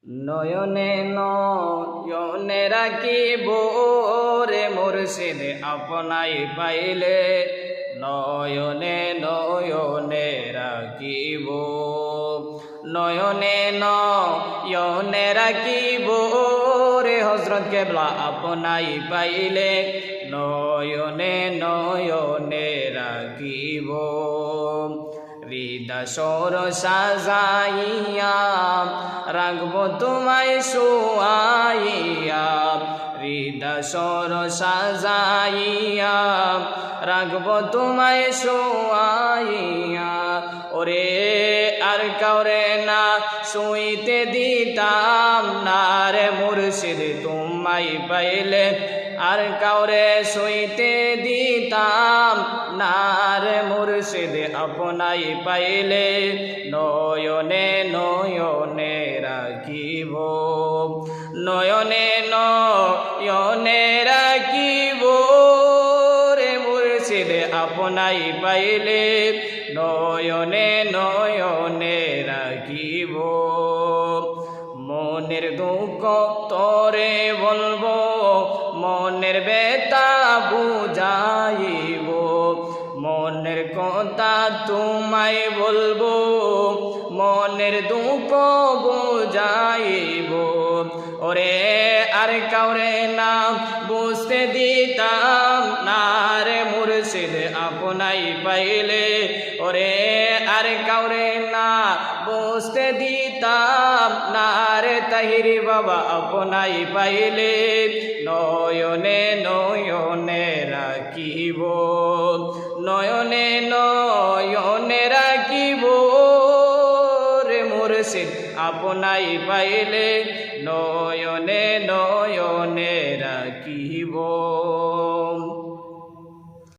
নয়নে নয়নে রাখিব রে মুর্শিদ আপনাই পাইলে, নয়নে নয়নে রাখিব, নয়নে নয়নে রাখিব রে হযরত কেবলা আপনাই পাইলে, নয়নে নয়নে রাখিব। হৃদয় সাজাইয়া রাখব তোমায় শোয়াইয়া, হৃদয় সাজাইয়া রাখব তোমায় শোয়াইয়া। ওরে আর কাউরে না শুইতে দিতাম না রে মুর্শিদ তোমায় পাইলে, আর কাউরে শুইতে দিতাম না রে মুর্শিদ আপনাই পাইলে, নয়নে নয়নে রাখিব, নয়নে নয়নে রাখিব রে মুর্শিদ আপনাই পাইলে, নয়নে নয়নে রাখিব। মনের দুঃখ তোরে বলবো, মনের ব্যথা বুঝাইব, মনের কথা তোমায় বলবো, মনের দুঃখ বুঝাইব। ওরে আর কাউরে না বুঝতে দিতাম না রে মুর্শিদ আপনাই পাইলে, ওরে আর কাউরে না বুঝতে দিতাম না রে তাহিরি বাবা আপনাই পাইলে, নয়নে নয়নে রাখিব, নয়নে নয়নে রাখিব রে মুর্শিদ আপনাই পাইলে, নয়নে নয়নে রাখিব।